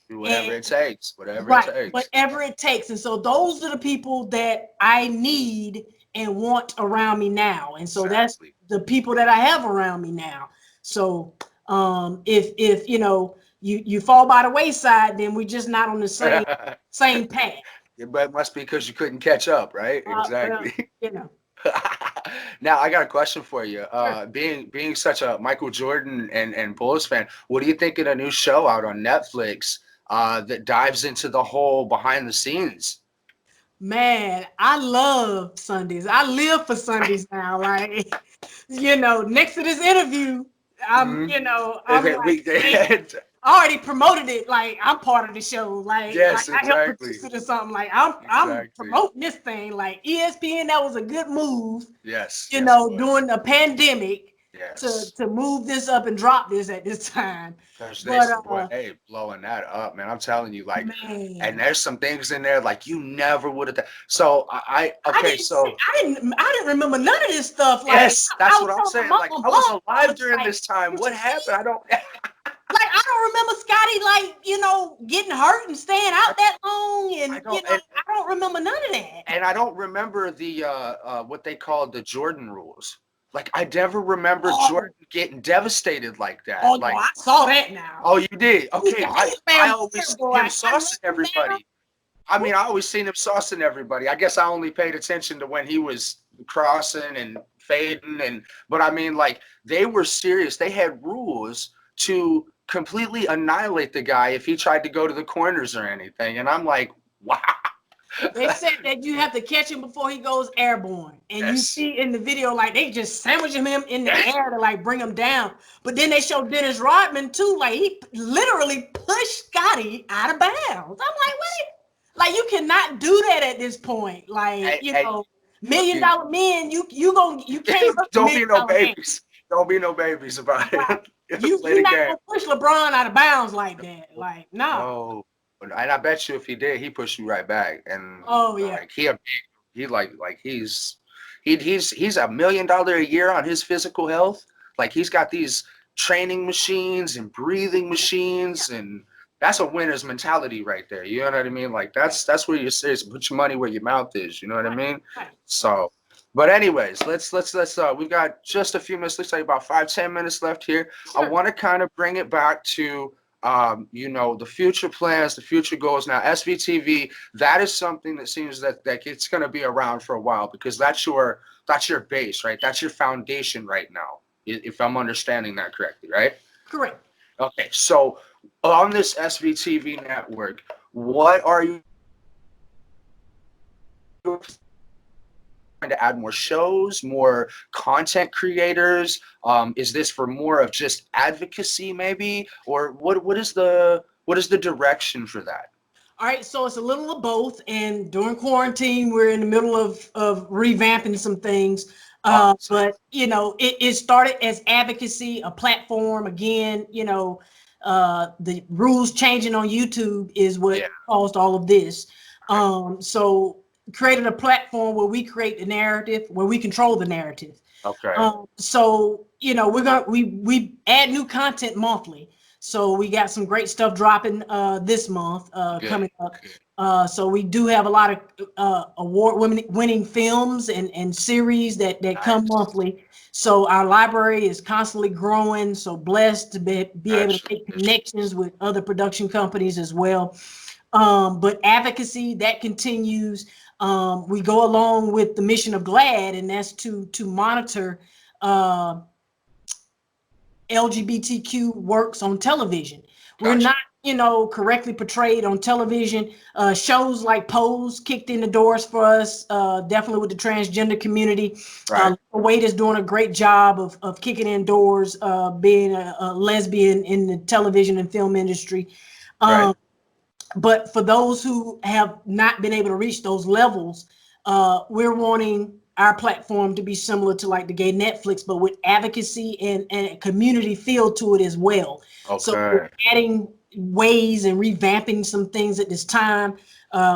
Speaker 1: Do whatever it takes, whatever it
Speaker 2: Right,
Speaker 1: takes.
Speaker 2: whatever it takes. And so those are the people that I need and want around me now. And so that's the people that I have around me now. So if you know you fall by the wayside, then we're just not on the same path.
Speaker 1: But it must be because you couldn't catch up, right? Exactly.
Speaker 2: Well, you know.
Speaker 1: Now I got a question for you.
Speaker 2: Sure.
Speaker 1: Being such a Michael Jordan and Bulls fan, what do you think of the new show out on Netflix that dives into the whole behind the scenes?
Speaker 2: Man, I love Sundays. I live for Sundays now. Like, you know, next to this interview, I'm like, hey, I already promoted it. Like, I'm part of the show. Like,
Speaker 1: yes,
Speaker 2: I helped produce it or something. Like, I'm promoting this thing. Like, ESPN, that was a good move.
Speaker 1: Yes.
Speaker 2: You know, during the pandemic.
Speaker 1: Yes.
Speaker 2: To move this up and drop this at this time.
Speaker 1: Hey, blowing that up, man. I'm telling you, like, and there's some things in there like you never would have. So I
Speaker 2: didn't remember none of this stuff. Like,
Speaker 1: yes, that's what I'm saying. Like, I was alive during this time. What happened? I don't.
Speaker 2: Like, I don't remember Scotty, like, you know, getting hurt and staying out that long, and I don't remember none of that.
Speaker 1: And I don't remember the what they called the Jordan rules. Like, I never remember Jordan getting devastated like that.
Speaker 2: Oh,
Speaker 1: like,
Speaker 2: no, I saw that now.
Speaker 1: Oh, you did? Okay, I always seen him saucing everybody. I mean, I always seen him saucing everybody. I guess I only paid attention to when he was crossing and fading, but I mean, like, they were serious. They had rules to completely annihilate the guy if he tried to go to the corners or anything. And I'm like, wow.
Speaker 2: They said that you have to catch him before he goes airborne. And you see in the video, like, they just sandwiching him in the air to, like, bring him down. But then they show Dennis Rodman, too. Like, he literally pushed Scotty out of bounds. I'm like, wait. Like, you cannot do that at this point. Like, you know, $1 million men, you can't
Speaker 1: don't be no babies. Don't be no babies about it.
Speaker 2: You're not gonna push LeBron out of bounds like that. Like, no.
Speaker 1: And I bet you if he did, he pushed you right back. And like he's $1 million a year on his physical health. Like, he's got these training machines and breathing machines and that's a winner's mentality right there. You know what I mean? Like that's where you're serious. Put your money where your mouth is. You know what I mean?
Speaker 2: Right.
Speaker 1: So, but anyways, let's we've got just a few minutes. Looks like about 5-10 minutes left here.
Speaker 2: Sure.
Speaker 1: I want to kind of bring it back to you know, the future plans, the future goals. Now, SVTV, that is something that seems that it's going to be around for a while, because that's your base, right? That's your foundation right now, if I'm understanding that correctly, right?
Speaker 2: Correct.
Speaker 1: Okay, so on this SVTV network, what are you trying to add? More shows, more content creators? Is this for more of just advocacy, maybe, or what is the direction for that?
Speaker 2: All right, so it's a little of both. And during quarantine, we're in the middle of revamping some things. But you know, it started as advocacy, a platform. Again, you know, the rules changing on YouTube is what caused all of this. So created a platform where we create the narrative, where we control the narrative.
Speaker 1: Okay.
Speaker 2: So you know, we add new content monthly. So we got some great stuff dropping this month coming up. So we do have a lot of award-winning films and series that come monthly. So our library is constantly growing. So blessed to be able to make connections with other production companies as well. But advocacy, that continues. We go along with the mission of GLAD, and that's to monitor LGBTQ works on television. We're not, you know, correctly portrayed on television. Shows like Pose kicked in the doors for us, definitely with the transgender community. Wade is doing a great job of kicking in doors, being a lesbian in the television and film industry. But for those who have not been able to reach those levels, we're wanting our platform to be similar to like the gay Netflix, but with advocacy and a community feel to it as well. So we're adding ways and revamping some things at this time.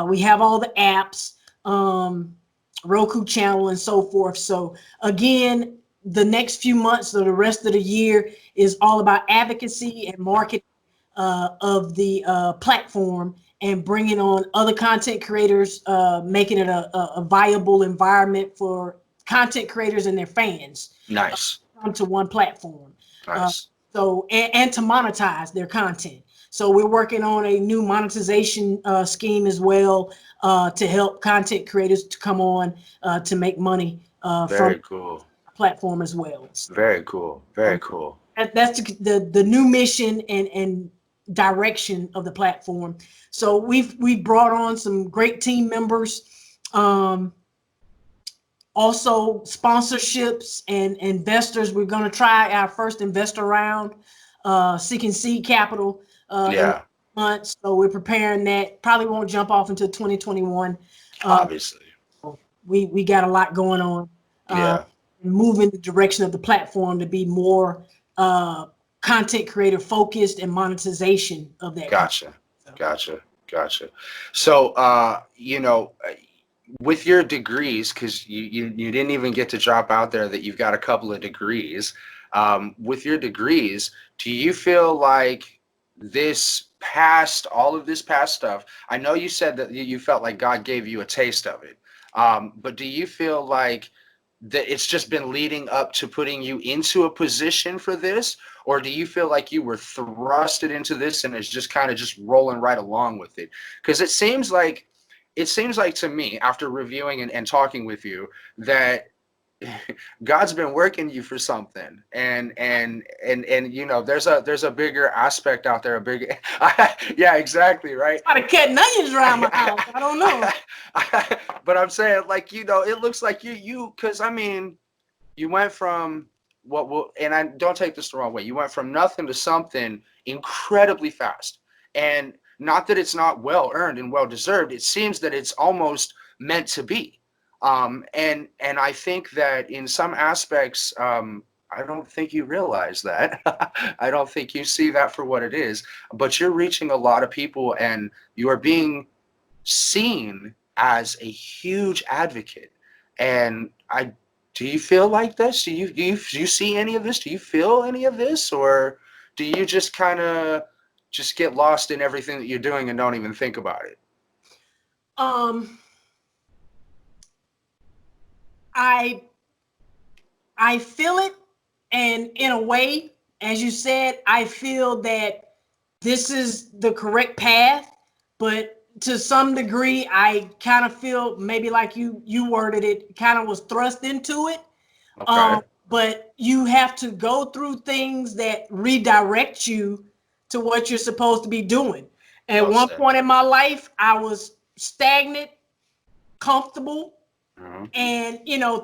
Speaker 2: We have all the apps, Roku channel and so forth. So again, the next few months or the rest of the year is all about advocacy and marketing of the platform, and bringing on other content creators, making it a viable environment for content creators and their fans. Onto one platform. So and to monetize their content. So we're working on a new monetization scheme as well, to help content creators to come on to make money from the platform as well.
Speaker 1: Very cool. Very cool.
Speaker 2: That's the new mission and direction of the platform. So we've brought on some great team members, also sponsorships and investors. We're going to try our first investor round, seeking seed capital in months. So we're preparing that. Probably won't jump off until 2021.
Speaker 1: Obviously,
Speaker 2: we got a lot going on. Moving the direction of the platform to be more content creator focused and monetization of that.
Speaker 1: Gotcha. So, you know, with your degrees, because you didn't even get to drop out there that you've got a couple of degrees. With your degrees, do you feel like all of this past stuff? I know you said that you felt like God gave you a taste of it, but do you feel like that it's just been leading up to putting you into a position for this, or do you feel like you were thrusted into this and it's just kind of just rolling right along with it? Because it seems like to me, after reviewing and talking with you, that God's been working you for something, and you know, there's a bigger aspect out there, a bigger yeah, exactly, right.
Speaker 2: A lot of cutting onions around my house. I don't know.
Speaker 1: But I'm saying, like, you know, it looks like you because I mean, you went from and I don't take this the wrong way, you went from nothing to something incredibly fast. And not that it's not well earned and well deserved, it seems that it's almost meant to be. And I think that in some aspects, I don't think you realize that. I don't think you see that for what it is, but you're reaching a lot of people and you are being seen as a huge advocate. And do you feel like this? Do you see any of this? Do you feel any of this? Or do you just kind of just get lost in everything that you're doing and don't even think about it?
Speaker 2: I feel it, and in a way, as you said, I feel that this is the correct path, but to some degree, I kind of feel maybe like you worded it, kind of was thrust into it.
Speaker 1: Okay.
Speaker 2: But you have to go through things that redirect you to what you're supposed to be doing. At one point in my life, I was stagnant, comfortable, and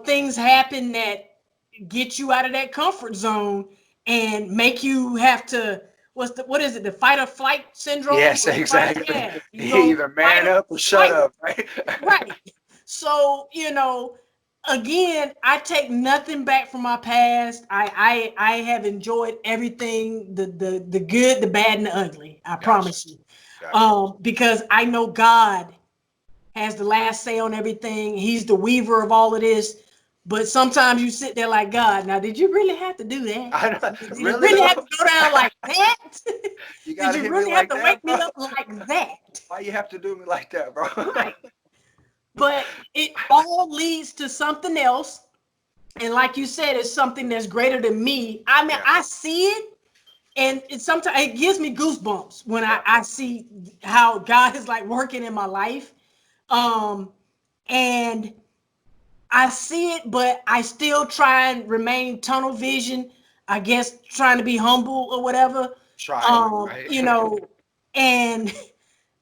Speaker 2: things happen that get you out of that comfort zone and make you have to what is it, the fight or flight syndrome?
Speaker 1: Yes, exactly.
Speaker 2: Yeah,
Speaker 1: Either man up or shut up, right?
Speaker 2: Right. So, again, I take nothing back from my past. I have enjoyed everything, the good, the bad, and the ugly. I promise you. Because I know God has the last say on everything. He's the weaver of all of this. But sometimes you sit there like, God, now did you really have to do that?
Speaker 1: I know,
Speaker 2: Did you really have to go down like that?
Speaker 1: You
Speaker 2: Did you really have to wake me up like that?
Speaker 1: Why you have to do me like that, bro?
Speaker 2: Right. But it all leads to something else. And like you said, it's something that's greater than me. I mean, I see it, and sometimes it gives me goosebumps when I see how God is like working in my life. And I see it, but I still try and remain tunnel vision, I guess, trying to be humble or whatever.
Speaker 1: Right?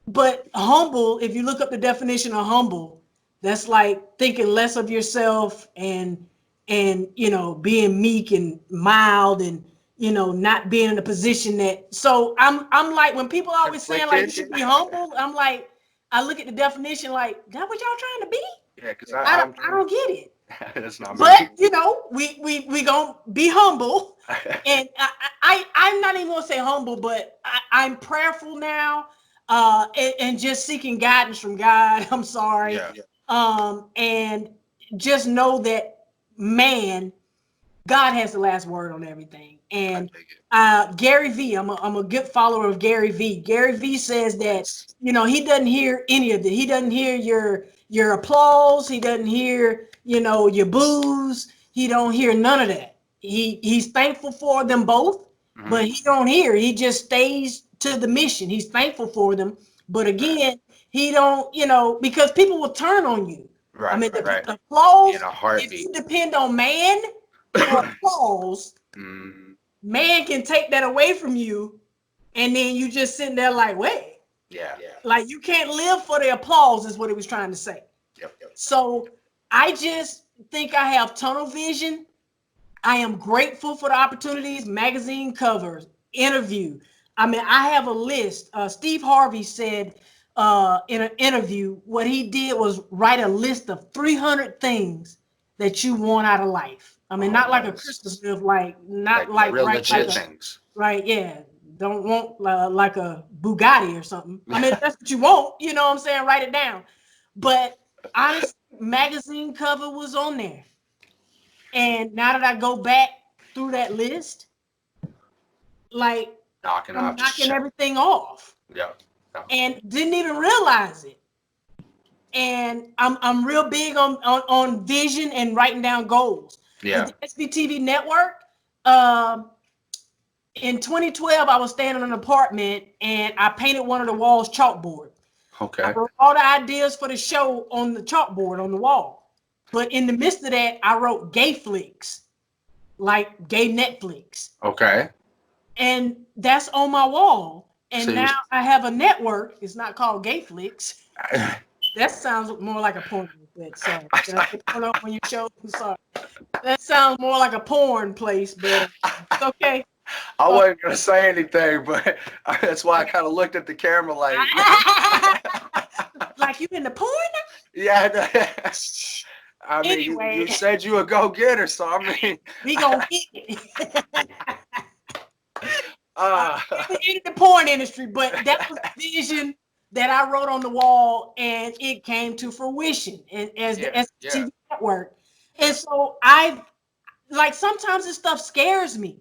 Speaker 2: But humble, if you look up the definition of humble, that's like thinking less of yourself and being meek and mild and not being in a position that. So I'm like, when people always saying like you should be humble, I'm like, I look at the definition like, that what y'all trying to be?
Speaker 1: Yeah, because
Speaker 2: I don't get it.
Speaker 1: That's not
Speaker 2: But we gonna be humble, and I'm not even gonna say humble, but I'm prayerful now, and just seeking guidance from God. I'm sorry, and just know that, man, God has the last word on everything. And Gary V, I'm a good follower of Gary V. Gary V says that he doesn't hear any of it. He doesn't hear your applause. He doesn't hear your boos. He don't hear none of that. He's thankful for them both, but he don't hear. He just stays to the mission. He's thankful for them, but again, he don't because people will turn on you.
Speaker 1: Right.
Speaker 2: I mean, the applause.
Speaker 1: In a heartbeat.
Speaker 2: If you depend on man for applause, man can take that away from you, and then you just sitting there like, wait, like you can't live for the applause, is what he was trying to say. So I just think I have tunnel vision. I am grateful for the opportunities, magazine covers, interview. I mean, I have a list. Steve Harvey said in an interview, what he did was write a list of 300 things that you want out of life. I mean, not like a Christmas gift, not like
Speaker 1: real
Speaker 2: right,
Speaker 1: legit
Speaker 2: like
Speaker 1: things.
Speaker 2: Right, yeah. Don't want like a Bugatti or something. I mean, if that's what you want, you know what I'm saying? Write it down. But honestly, magazine cover was on there. And now that I go back through that list, like I'm knocking everything off. And didn't even realize it. And I'm real big on vision and writing down goals. The SVTV Network, in 2012, I was staying in an apartment and I painted one of the walls chalkboard.
Speaker 1: Okay.
Speaker 2: I wrote all the ideas for the show on the chalkboard on the wall. But in the midst of that, I wrote gay flicks, like gay Netflix.
Speaker 1: Okay.
Speaker 2: And that's on my wall. And now I have a network. It's not called Gay Flicks. That sounds more like a porn. Sorry. Did I turn off when you show? I'm sorry. That sounds more like a porn place, but it's okay.
Speaker 1: I wasn't gonna say anything, but that's why I kind of looked at the camera like,
Speaker 2: like you in the porn?
Speaker 1: Yeah. I mean,
Speaker 2: anyway,
Speaker 1: you said you a go-getter, so I mean,
Speaker 2: we gonna get it. In the porn industry, but that was the vision that I wrote on the wall, and it came to fruition as the SPTV Network. And so sometimes this stuff scares me.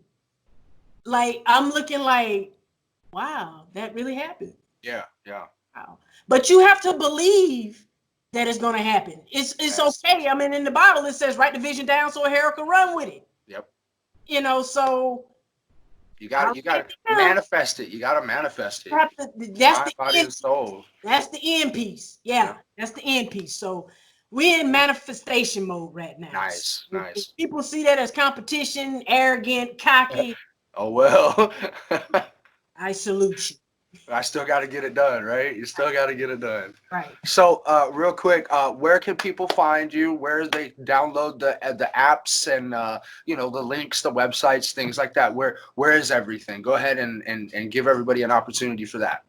Speaker 2: Like I'm looking like, Wow, that really happened.
Speaker 1: Yeah, yeah.
Speaker 2: Wow. But you have to believe that it's going to happen. It's
Speaker 1: Yes.
Speaker 2: okay. I mean, in the Bible, it says, write the vision down so a herald can run with it.
Speaker 1: Yep.
Speaker 2: You know, so
Speaker 1: You
Speaker 2: I'll
Speaker 1: got to
Speaker 2: take it down.
Speaker 1: manifest it. You got to manifest it.
Speaker 2: That's
Speaker 1: Mind,
Speaker 2: the
Speaker 1: body,
Speaker 2: end.
Speaker 1: and soul.
Speaker 2: That's the end piece. Yeah, that's the end piece. So we're in manifestation mode right now.
Speaker 1: Nice,
Speaker 2: So
Speaker 1: nice.
Speaker 2: if people see that as competition, arrogant, cocky,
Speaker 1: Oh, well.
Speaker 2: I salute you.
Speaker 1: I still got to get it done, right? You still got to get it done.
Speaker 2: Right.
Speaker 1: So, real quick, where can people find you? Where they download the apps and the links, the websites, things like that? Where is everything? Go ahead and give everybody an opportunity for that.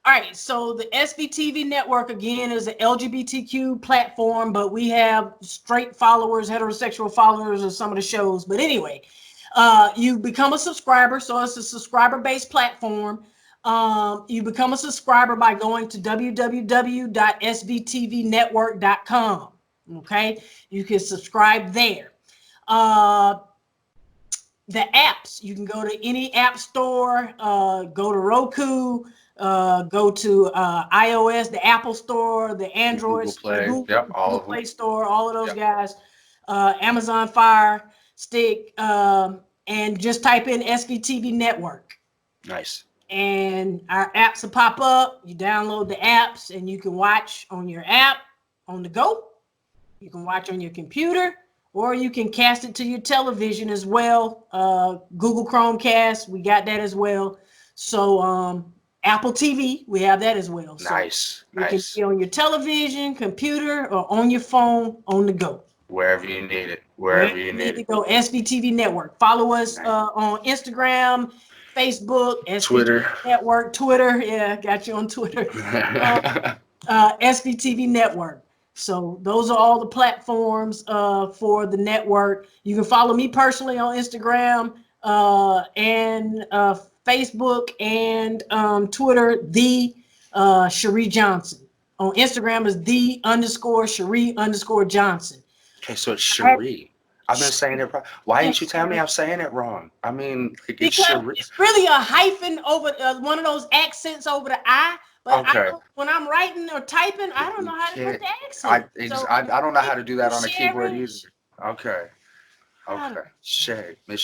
Speaker 2: All right, so the SVTV Network, again, is an LGBTQ platform, but we have straight followers, heterosexual followers of some of the shows. But anyway, you become a subscriber, so it's a subscriber-based platform. You become a subscriber by going to www.svtvnetwork.com. Okay, you can subscribe there. The apps, you can go to any app store, go to Roku, go to iOS, the Apple Store, the Android,
Speaker 1: Google Play,
Speaker 2: Google Play Store, all of those guys, Amazon Fire Stick, and just type in SVTV Network.
Speaker 1: Nice.
Speaker 2: And our apps will pop up. You download the apps and you can watch on your app on the go. You can watch on your computer, or you can cast it to your television as well. Google Chromecast, we got that as well. So Apple TV, we have that as well.
Speaker 1: Nice,
Speaker 2: so you can be on your television, computer, or on your phone on the go.
Speaker 1: Wherever you need it. Wherever you need it.
Speaker 2: Go SVTV Network. Follow us on Instagram, Facebook,
Speaker 1: Twitter.
Speaker 2: SVTV Network, Twitter. Yeah, got you on Twitter. SVTV Network. So those are all the platforms for the network. You can follow me personally on Instagram and Facebook and Twitter, the Sheri Johnson. On Instagram is _Sheri_Johnson.
Speaker 1: Okay, so it's Sheri. I've been saying it wrong. Why didn't you tell me I'm saying it wrong? I mean, it's Sheri.
Speaker 2: It's really a hyphen over one of those accents over the I. But
Speaker 1: okay.
Speaker 2: When I'm writing or typing, I don't know how to put the accent.
Speaker 1: I don't know how to do that on a keyboard either. Okay. Miss Sheri. Miss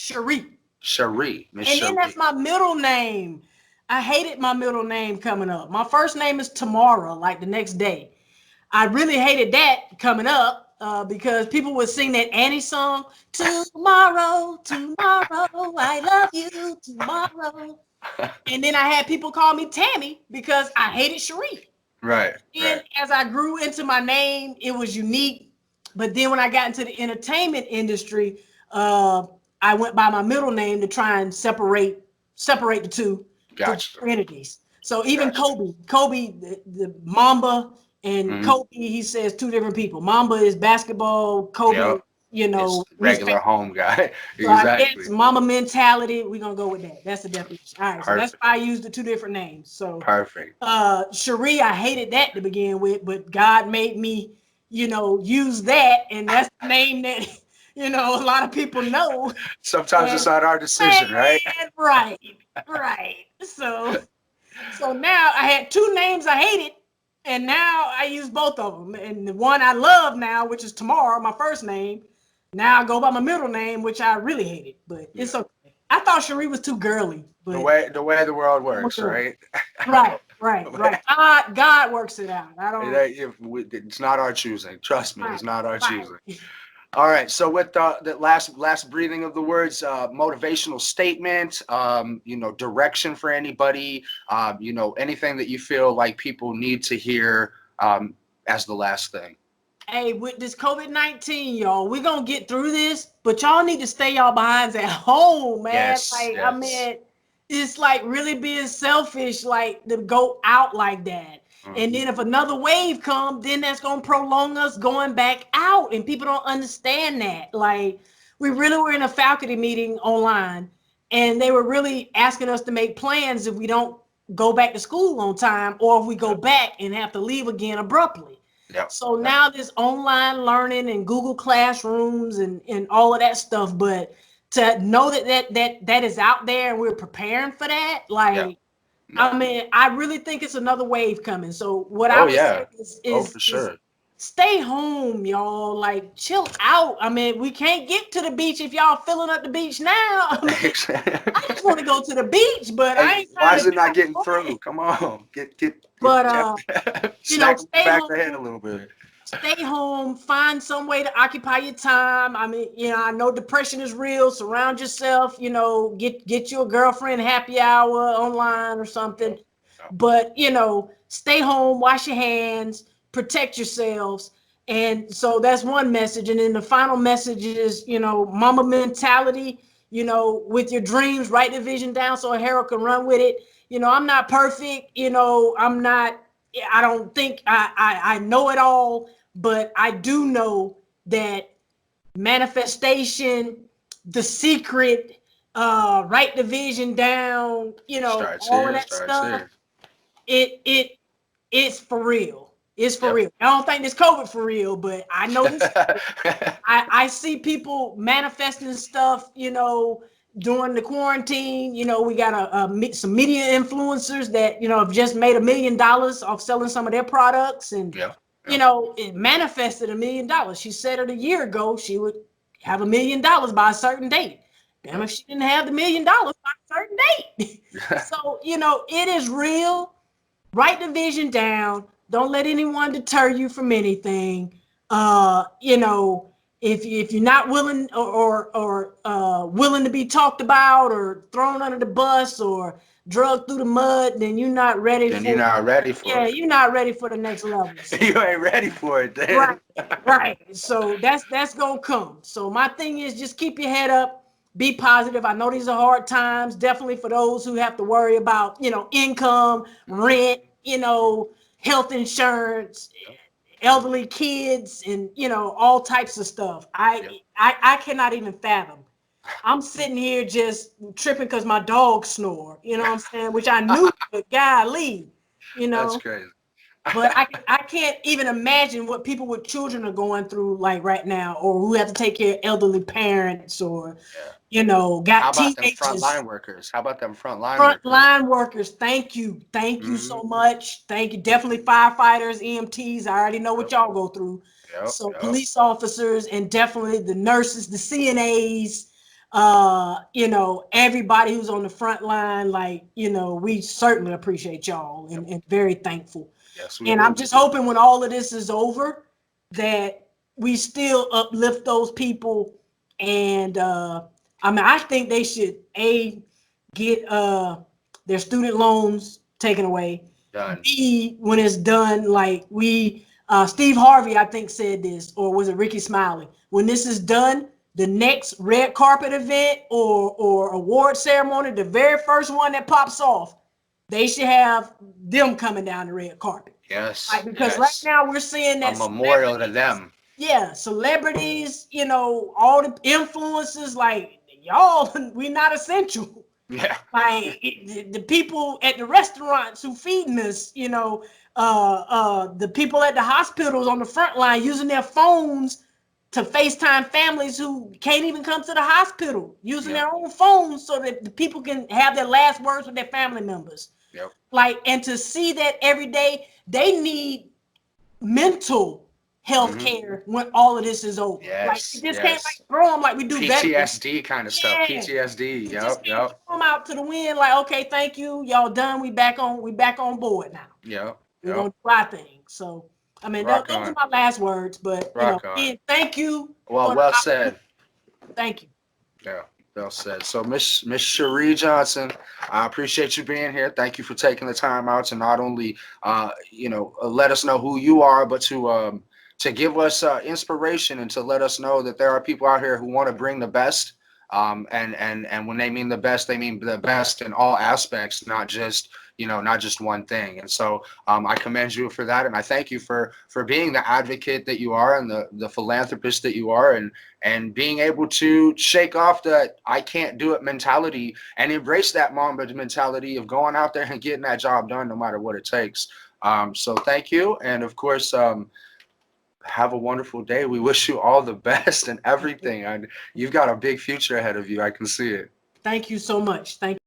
Speaker 1: Sheri.
Speaker 2: Then that's my middle name. I hated my middle name coming up. My first name is Tomorrow, like the next day. I really hated that coming up because people would sing that Annie song, tomorrow, I love you, tomorrow. And then I had people call me Tammy because I hated Sheri.
Speaker 1: Right.
Speaker 2: And as I grew into my name, it was unique. But then when I got into the entertainment industry, I went by my middle name to try and separate the two entities. So even Kobe, the Mamba, and Kobe, he says two different people. Mamba is basketball, Kobe,
Speaker 1: regular home guy.
Speaker 2: Exactly. So Mamba mentality. We're gonna go with that. That's the definition. All right. So that's why I used the two different names. So
Speaker 1: perfect.
Speaker 2: Sheri, I hated that to begin with, but God made me, use that, and that's the name that a lot of people know.
Speaker 1: Sometimes it's not our decision, right?
Speaker 2: Right. So now I had two names I hated, and now I use both of them. And the one I love now, which is Tomorrow, my first name. Now I go by my middle name, which I really hated, but it's okay. I thought Sheri was too girly. But
Speaker 1: the way the world works, right?
Speaker 2: Right. God works it out.
Speaker 1: It's not our choosing. Trust me, it's not our choosing. All right. So with the last breathing of the words, motivational statement, direction for anybody, anything that you feel like people need to hear as the last thing.
Speaker 2: Hey, with this COVID-19, y'all, we're going to get through this, but y'all need to stay y'all behinds at home, man.
Speaker 1: Yes.
Speaker 2: I mean, it's like really being selfish, like to go out like that. And then if another wave comes, then that's going to prolong us going back out. And people don't understand that. Like, we really were in a faculty meeting online, and they were really asking us to make plans if we don't go back to school on time, or if we go back and have to leave again abruptly. Yep. So now this online learning and Google Classrooms and all of that stuff, but to know that is out there and we're preparing for that. Like, I mean, I really think it's another wave coming. So what I would say is
Speaker 1: for sure.
Speaker 2: Stay home, y'all. Like, chill out. I mean, we can't get to the beach if y'all filling up the beach now. I mean, I just want to go to the beach, but I ain't.
Speaker 1: Why is it not getting through? Come on, get.
Speaker 2: But you know, stay
Speaker 1: back
Speaker 2: home.
Speaker 1: the head a little bit.
Speaker 2: Stay home. Find some way to occupy your time. I mean, you know, I know depression is real. Surround yourself. You know, get you a girlfriend happy hour online or something. But you know, stay home. Wash your hands. Protect yourselves. And so that's one message. And then the final message is, you know, mama mentality, you know, with your dreams, write the vision down so a hero can run with it. You know, I'm not perfect. You know, I don't think I know it all, but I do know that manifestation, the secret, write the vision down, you know, all of that stuff. It's for real. It's for real. I don't think this COVID for real, but I know this. I see people manifesting stuff, you know, during the quarantine. You know, we got some media influencers that, you know, have just made $1 million off selling some of their products. And, you know, it manifested $1 million. She said it a year ago, she would have $1 million by a certain date. Damn, if she didn't have the $1 million by a certain date. So, you know, it is real. Write the vision down. Don't let anyone deter you from anything. You know, if you're not willing or willing to be talked about or thrown under the bus or drugged through the mud, then you're not ready.
Speaker 1: You're not ready for it.
Speaker 2: You're not ready for the next level. So,
Speaker 1: you ain't ready for it, then.
Speaker 2: Right. So that's gonna come. So my thing is just keep your head up. Be positive. I know these are hard times, definitely for those who have to worry about, you know, income, rent, you know, health insurance, elderly kids, and, you know, all types of stuff. I cannot even fathom. I'm sitting here just tripping because my dog snore, you know what I'm saying? Which I knew, but golly, you know.
Speaker 1: That's crazy.
Speaker 2: But I can't even imagine what people with children are going through like right now, or who have to take care of elderly parents, or you know, got teenagers.
Speaker 1: How about them frontline workers? How about them
Speaker 2: frontline workers? Thank you so much. Thank you. Definitely firefighters, EMTs. I already know what y'all go through. So police officers, and definitely the nurses, the CNAs. You know, everybody who's on the front line. Like, you know, we certainly appreciate y'all and very thankful. And I'm just hoping when all of this is over that we still uplift those people. And I mean, I think they should get their student loans taken away. B, when it's done, like Steve Harvey, I think, said this, or was it Ricky Smiley? When this is done, the next red carpet event or award ceremony, the very first one that pops off, they should have them coming down the red carpet.
Speaker 1: Yes.
Speaker 2: Like, because right now we're seeing that
Speaker 1: a memorial to them.
Speaker 2: Yeah, celebrities, you know, all the influencers, like, y'all, we're not essential.
Speaker 1: Yeah.
Speaker 2: Like the people at the restaurants who feeding us, you know, the people at the hospitals on the front line using their phones to FaceTime families who can't even come to the hospital, using their own phones so that the people can have their last words with their family members.
Speaker 1: Yep.
Speaker 2: Like, and to see that every day, they need mental health care when all of this is over.
Speaker 1: Yes,
Speaker 2: like, you just can't like throw them like we do
Speaker 1: PTSD kind of stuff. PTSD.
Speaker 2: Yep. Throw them out to the wind. Like, okay, thank you, y'all done. We back on board now.
Speaker 1: Yep.
Speaker 2: We're gonna do our thing. So, I mean, those are my last words. But you know, again, thank you.
Speaker 1: Well said.
Speaker 2: Thank you.
Speaker 1: Yeah. Well said. So, Miss Sheri Johnson, I appreciate you being here. Thank you for taking the time out to not only, let us know who you are, but to give us inspiration and to let us know that there are people out here who want to bring the best. And when they mean the best, they mean the best in all aspects, not just one thing. And so I commend you for that, and I thank you for being the advocate that you are and the philanthropist that you are, and being able to shake off the I can't do it mentality and embrace that Mamba mentality of going out there and getting that job done no matter what it takes. So thank you, and of course have a wonderful day. We wish you all the best and everything. And you've got a big future ahead of you. I can see it.
Speaker 2: Thank you so much. Thank